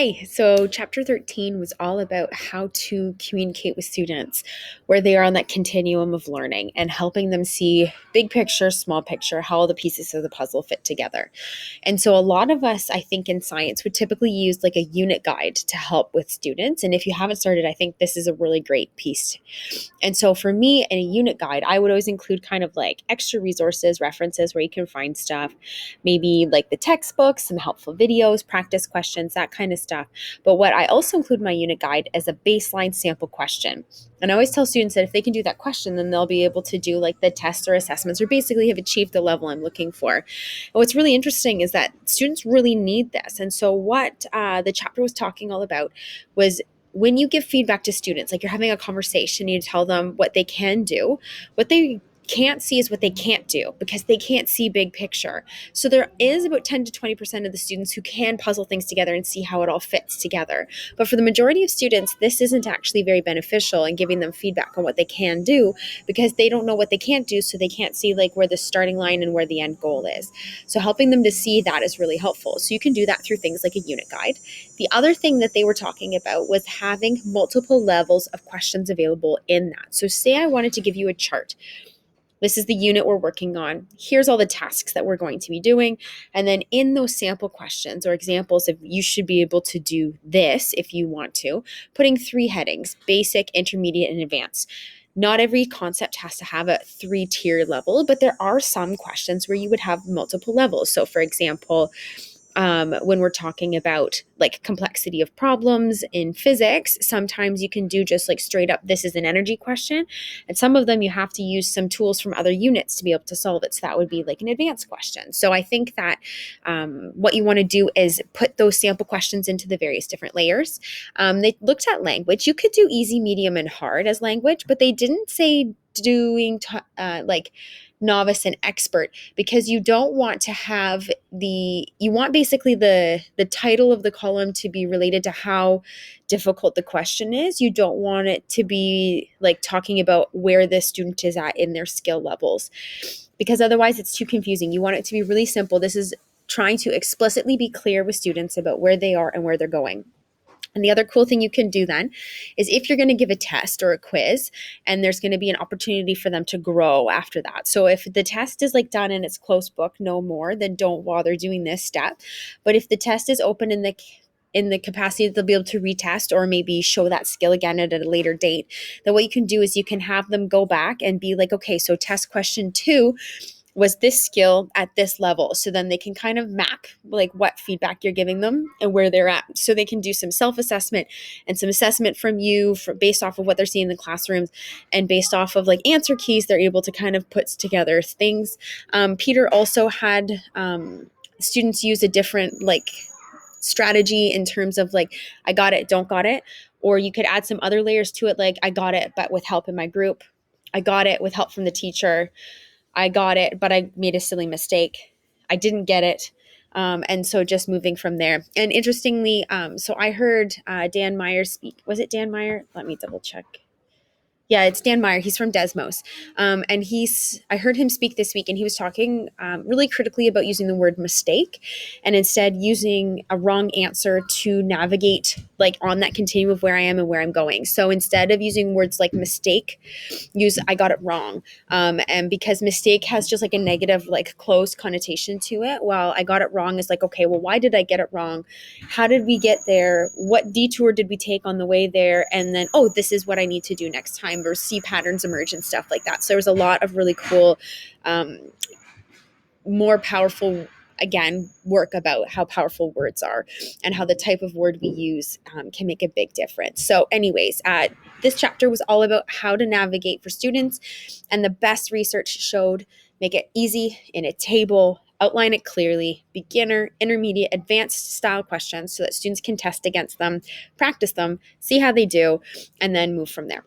Hey, so chapter 13 was all about how to communicate with students where they are on that continuum of learning and helping them see big picture, small picture, how all the pieces of the puzzle fit together. And so a lot of us, I think, in science would typically use like a unit guide to help with students. And if you haven't started, I think this is a really great piece. And so for me, in a unit guide, I would always include kind of like extra resources, references where you can find stuff, maybe like the textbooks, some helpful videos, practice questions, that kind of stuff. But what I also include in my unit guide is a baseline sample question. And I always tell students that if they can do that question, then they'll be able to do like the tests or assessments or basically have achieved the level I'm looking for. And what's really interesting is that students really need this. And so what the chapter was talking all about was when you give feedback to students, like you're having a conversation, you tell them what they can do, what they can't see is what they can't do because they can't see big picture. So there is about 10 to 20% of the students who can puzzle things together and see how it all fits together. But for the majority of students, this isn't actually very beneficial in giving them feedback on what they can do because they don't know what they can't do, so they can't see like where the starting line and where the end goal is. So helping them to see that is really helpful. So you can do that through things like a unit guide. The other thing that they were talking about was having multiple levels of questions available in that. So say I wanted to give you a chart. This is the unit we're working on. Here's all the tasks that we're going to be doing. And then in those sample questions or examples of you should be able to do this if you want to, putting 3 headings: basic, intermediate, and advanced. Not every concept has to have a 3-tier level, but there are some questions where you would have multiple levels. So for example, when we're talking about like complexity of problems in physics, sometimes you can do just like straight up, this is an energy question. And some of them you have to use some tools from other units to be able to solve it. So that would be like an advanced question. So I think that what you want to do is put those sample questions into the various different layers. They looked at language. You could do easy, medium, and hard as language, but they didn't say doing like novice and expert, because you don't want to have you want basically the title of the column to be related to how difficult the question is. You don't want it to be like talking about where the student is at in their skill levels, because otherwise it's too confusing. You want it to be really simple. This is trying to explicitly be clear with students about where they are and where they're going. And the other cool thing you can do then is if you're going to give a test or a quiz, and there's going to be an opportunity for them to grow after that. So if the test is like done and it's closed book, no more, then don't bother doing this step. But if the test is open in the capacity that they'll be able to retest or maybe show that skill again at a later date, then what you can do is you can have them go back and be like, okay, so test question 2 was this skill at this level. So then they can kind of map like what feedback you're giving them and where they're at. So they can do some self-assessment and some assessment from you based off of what they're seeing in the classrooms, and based off of like answer keys, they're able to kind of put together things. Peter also had students use a different like strategy in terms of like, I got it, don't got it. Or you could add some other layers to it, like I got it, but with help in my group. I got it with help from the teacher. I got it, but I made a silly mistake. I didn't get it. And so just moving from there. And interestingly, so I heard Dan Meyer speak. Was it Dan Meyer? Let me double check. Yeah, it's Dan Meyer. He's from Desmos. And I heard him speak this week, and he was talking really critically about using the word mistake and instead using a wrong answer to navigate like on that continuum of where I am and where I'm going. So instead of using words like mistake, use I got it wrong. And because mistake has just like a negative, like closed connotation to it, while I got it wrong is like, okay, well, why did I get it wrong? How did we get there? What detour did we take on the way there? And then, oh, this is what I need to do next time, or see patterns emerge and stuff like that. So there's a lot of really cool, more powerful, again, work about how powerful words are and how the type of word we use can make a big difference. So anyways, this chapter was all about how to navigate for students, and the best research showed make it easy in a table, outline it clearly, beginner, intermediate, advanced style questions so that students can test against them, practice them, see how they do, and then move from there.